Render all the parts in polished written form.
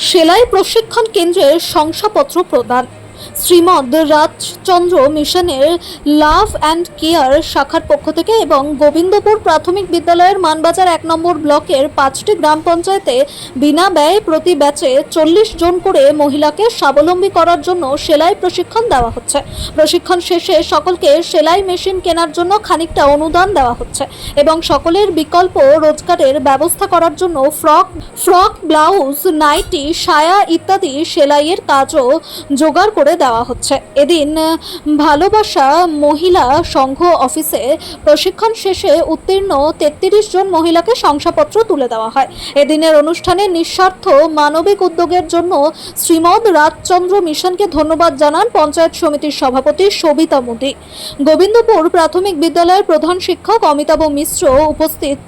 সেলাই প্রশিক্ষণ কেন্দ্রের শংসাপত্র প্রদান। শ্রীমদ রাজচন্দ্র মিশনের লাভ অ্যান্ড কেয়ার শাখার পক্ষ থেকে এবং গোবিন্দপুর প্রাথমিক বিদ্যালয়ের মানবাজার 1 নম্বর ব্লকের 5টি গ্রাম পঞ্চায়েতে বিনা ব্যয়ে প্রতি ব্যাচে 40 জন করে মহিলাকে স্বাবলম্বী করার জন্য সেলাই প্রশিক্ষণ দেওয়া হচ্ছে। প্রশিক্ষণ শেষে সকলকে সেলাই মেশিন কেনার জন্য খানিকটা অনুদান দেওয়া হচ্ছে এবং সকলের বিকল্প রোজগারের ব্যবস্থা করার জন্য ফ্রক, ব্লাউজ, নাইটি, সায়া ইত্যাদি সেলাইয়ের কাজও জোগাড় করে দেওয়া হচ্ছে। এদিন ভালোবাসা মহিলা সংঘ অফিসে প্রশিক্ষণ শেষে উত্তীর্ণ 33 জন মহিলাকে শংসাপত্র তুলে দেওয়া হয়। এদিনের অনুষ্ঠানে নিঃস্বার্থ মানবিক উদ্যোগের জন্য শ্রীমদ রাজচন্দ্র মিশনকে ধন্যবাদ জানান পঞ্চায়েত সমিতির সভাপতি সবিতা মোদী। গোবিন্দপুর প্রাথমিক বিদ্যালয়ের প্রধান শিক্ষক অমিতাভ মিশ্র উপস্থিত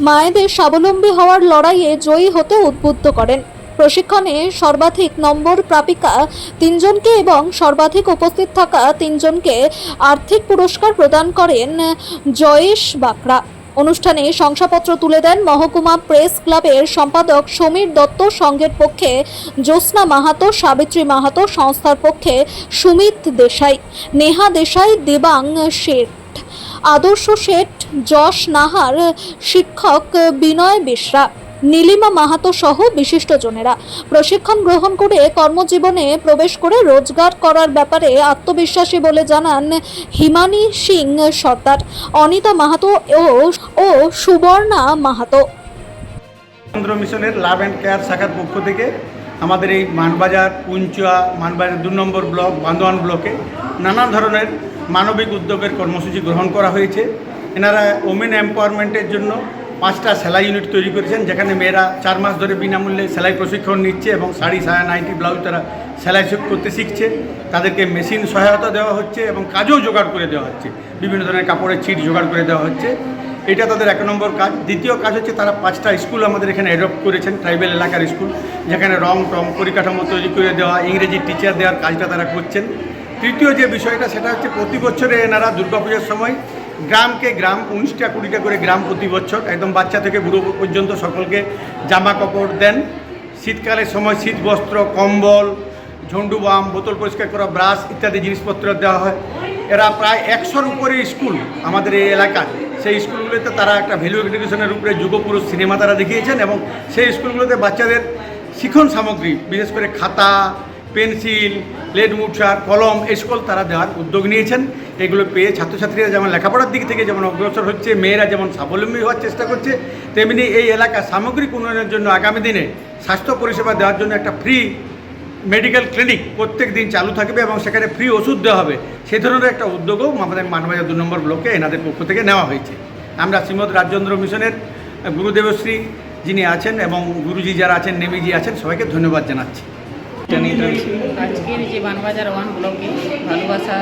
মায়েদের স্বাবলম্বী হওয়ার লড়াইয়ে জয়ী হতে উদ্বুদ্ধ করেন। প্রশিক্ষণে সর্বাধিক নম্বর প্রাপিকা 3 জনকে এবং সর্বাধিক উপস্থিত থাকা 3 জনকে আর্থিক পুরস্কার প্রদান করেন জয়েশ বাকরা। অনুষ্ঠানে শংসাপত্র তুলে দেন মহকুমা প্রেস ক্লাবের সম্পাদক সমীর দত্ত, সংঘের পক্ষে জ্যোৎস্না মাহাতো, সাবিত্রী মাহাতো, সংস্থার পক্ষে সুমিত দেশাই, নেহা দেশাই, দেবাং শেঠ, আদর্শ শেঠ, যশ নাহার, শিক্ষক বিনয় বেশরা, নীলিমা মাহাতো সহ বিশিষ্টজনেরা। প্রশিক্ষণ গ্রহণ করে কর্মজীবনে প্রবেশ করে রোজগার করার ব্যাপারে আত্মবিশ্বাসী বলে জানান হিমানি সিং সর্দার, অনিতা মাহাতো ও সুবর্ণা মাহাতো। চন্দ্র মিশনের লাভ অ্যান্ড কেয়ার শাখার পক্ষ থেকে আমাদের এই মানবাজার, পুঞ্চুয়া, মানবাজার 2 নম্বর ব্লক, বান্দোয়ান ব্লকে নানা ধরনের মানবিক উদ্যোগের কর্মসূচি গ্রহণ করা হয়েছে। এনারা ওমেন এম্পাওয়ারমেন্টের জন্য 5টা সেলাই ইউনিট তৈরি করেছেন, যেখানে মেয়েরা 4 মাস ধরে বিনামূল্যে সেলাই প্রশিক্ষণ নিচ্ছে এবং শাড়ি, সায়া, নাইটি, ব্লাউজ তারা সেলাই করতে শিখছে। তাদেরকে মেশিন সহায়তা দেওয়া হচ্ছে এবং কাজও জোগাড় করে দেওয়া হচ্ছে, বিভিন্ন ধরনের কাপড়ের ছিট জোগাড় করে দেওয়া হচ্ছে। এটা তাদের 1 নম্বর কাজ। দ্বিতীয় কাজ হচ্ছে তারা 5টা স্কুল আমাদের এখানে অ্যাডপ্ট করেছেন, ট্রাইবেল এলাকার স্কুল, যেখানে রং পরিকাঠামো তৈরি করে দেওয়া, ইংরেজি টিচার দেওয়ার কাজটা তারা করছেন। তৃতীয় যে বিষয়টা সেটা হচ্ছে প্রতি বছরে এনারা দুর্গাপূজার সময় গ্রামকে গ্রাম 19টা 20টা করে গ্রাম প্রতি বছর একদম বাচ্চা থেকে বুড়ো পর্যন্ত সকলকে জামা কাপড় দেন। শীতকালের সময় শীত বস্ত্র, কম্বল, ঝন্ডু বাম, বোতল পরিষ্কার করা ব্রাশ ইত্যাদি জিনিসপত্র দেওয়া হয়। এরা প্রায় 100-র উপরে স্কুল আমাদের এই এলাকায়, সেই স্কুলগুলোতে তারা একটা ভ্যালু এডুকেশনের উপরে যুগপুরুষ সিনেমা তারা দেখিয়েছেন এবং সেই স্কুলগুলোতে বাচ্চাদের শিক্ষণ সামগ্রী, বিশেষ করে খাতা, পেন্সিল, লেড মুঠার, কলম, এই সকল তারা দেওয়ার উদ্যোগ নিয়েছেন। এগুলো পেয়ে ছাত্রছাত্রীরা যেমন লেখাপড়ার দিক থেকে যেমন অগ্রসর হচ্ছে, মেয়েরা যেমন স্বাবলম্বী হওয়ার চেষ্টা করছে, তেমনি এই এলাকা সামগ্রিক উন্নয়নের জন্য আগামী দিনে স্বাস্থ্য পরিষেবা দেওয়ার জন্য একটা ফ্রি মেডিকেল ক্লিনিক প্রত্যেক দিন চালু থাকবে এবং সেখানে ফ্রি ওষুধ দেওয়া হবে। সেই ধরনের একটা উদ্যোগও আমাদের মানবাজার 2 নম্বর ব্লকে এনাদের পক্ষ থেকে নেওয়া হয়েছে। আমরা শ্রীমদ রাজচন্দ্র মিশনের গুরুদেবশ্রী যিনি আছেন এবং গুরুজি যারা আছেন, নেমিজি আছেন, সবাইকে ধন্যবাদ জানাচ্ছি। আজকের যে মানবাজার 1 ব্লকে ভালোবাসা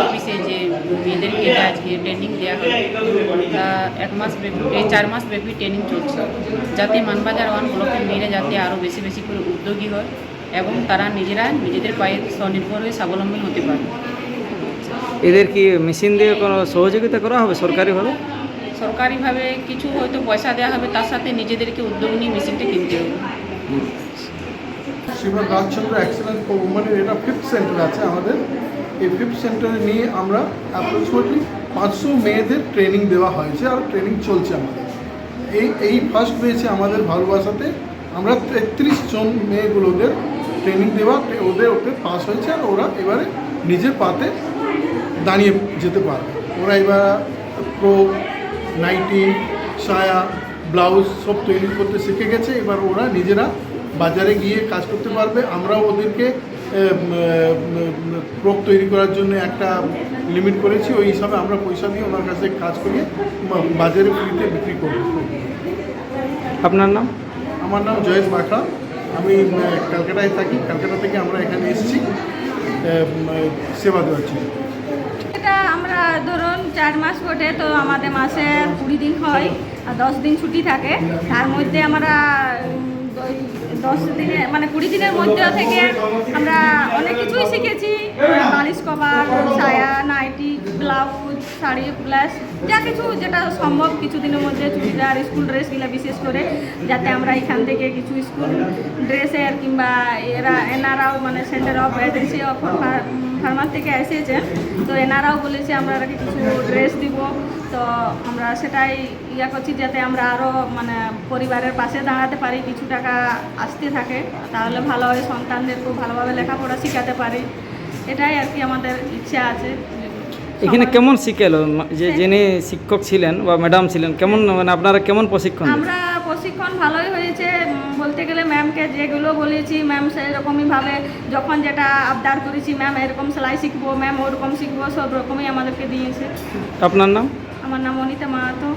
অফিসে যে মেয়েদেরকে আজকে ট্রেনিং দেওয়া হয়, তা 4 মাস ব্যাপী ট্রেনিং চলছে, যাতে মানবাজার 1 ব্লকের মেয়েরা যাতে আরও বেশি বেশি করে উদ্যোগী হয় এবং তারা নিজেদের পায়ে স্বনির্ভর হয়ে স্বাবলম্বী হতে পারে। এদের কি মেশিন দিয়ে কোনো সহযোগিতা করা হবে সরকারিভাবে? সরকারিভাবে কিছু হয়তো পয়সা দেওয়া হবে, তার সাথে নিজেদেরকে উদ্যোগ নিয়ে মেশিনটা কিনতে হবে। শ্রীমদ রাজচন্দ্র এক্সেলেন্স ফর উমেনের এটা 5th সেন্টার আছে আমাদের। এই 5th সেন্টারে নিয়ে আমরা অ্যাপ্রক্সিমেটলি 500 মেয়েদের ট্রেনিং দেওয়া হয়েছে আর ট্রেনিং চলছে আমাদের। এই ফার্স্ট হয়েছে আমাদের ভালোবাসাতে আমরা 33 জন মেয়েগুলোদের ট্রেনিং দেওয়া, ওদের পাস হয়েছে আর ওরা এবারে নিজের পাতে দাঁড়িয়ে যেতে পারবে। ওরা এবার নাইটি, সায়া, ব্লাউজ সব তৈরি করতে শিখে গেছে। এবার ওরা নিজেরা বাজারে গিয়ে কাজ করতে পারবে। আমরাও ওদেরকে ফ্রক তৈরি করার জন্য একটা লিমিট করেছি, ওই হিসাবে আমরা পয়সা দিয়ে ওনার কাছে কাজ করিয়ে বাজারে ফ্রিতে বিক্রি করব। আপনার নাম? আমার নাম জয়েশ বাকরা, আমি ক্যালকাটায় থাকি। ক্যালকাটা থেকে আমরা এখানে এসেছি সেবা দেওয়ার জন্য। এটা আমরা ধরুন 4 মাস বটে, তো আমাদের মাসে 20 দিন হয় আর 10 দিন ছুটি থাকে। তার মধ্যে আমরা 10 দিনে মানে 20 দিনের মধ্যে থেকে আমরা অনেক কিছুই শিখেছি। বালিশ কভার, সায়া, নাইটি, ব্লাউজ, শাড়ি, ব্লাউজ, যা কিছু যেটা সম্ভব কিছু দিনের মধ্যে, চুড়িদার, স্কুল ড্রেসগুলো বিশেষ করে, যাতে আমরা এখান থেকে কিছু স্কুল ড্রেসের কিংবা এনারাও মানে centre of agency of farmer থেকে এসেছেন, তো এনারাও বলেছে আমরা কিছু ড্রেস দিব। তো আমরা সেটাই করছি যাতে আমরা আরও মানে পরিবারের পাশে দাঁড়াতে পারি, কিছু টাকা আসতে থাকে, তাহলে ভালো হয়, সন্তানদেরকেও ভালোভাবে লেখাপড়া শেখাতে পারি। এটাই আর কি আমাদের ইচ্ছা আছে। এখানে কেমন শিখালো যে যিনি শিক্ষক ছিলেন বা ম্যাডাম ছিলেন, কেমন মানে আপনারা কেমন প্রশিক্ষণ দিলেন? আমরা প্রশিক্ষণ ভালোই হয়েছে বলতে গেলে। ম্যামকে যেগুলো বলেছি ম্যাম সেরকমইভাবে, যখন যেটা আবদার করেছি ম্যাম এরকম সেলাই শিখবো, ম্যাম ওরকম শিখবো, সব রকমই আমাদেরকে দিয়েছে। আপনার নাম? আমার নাম অনিতা মাহাতো।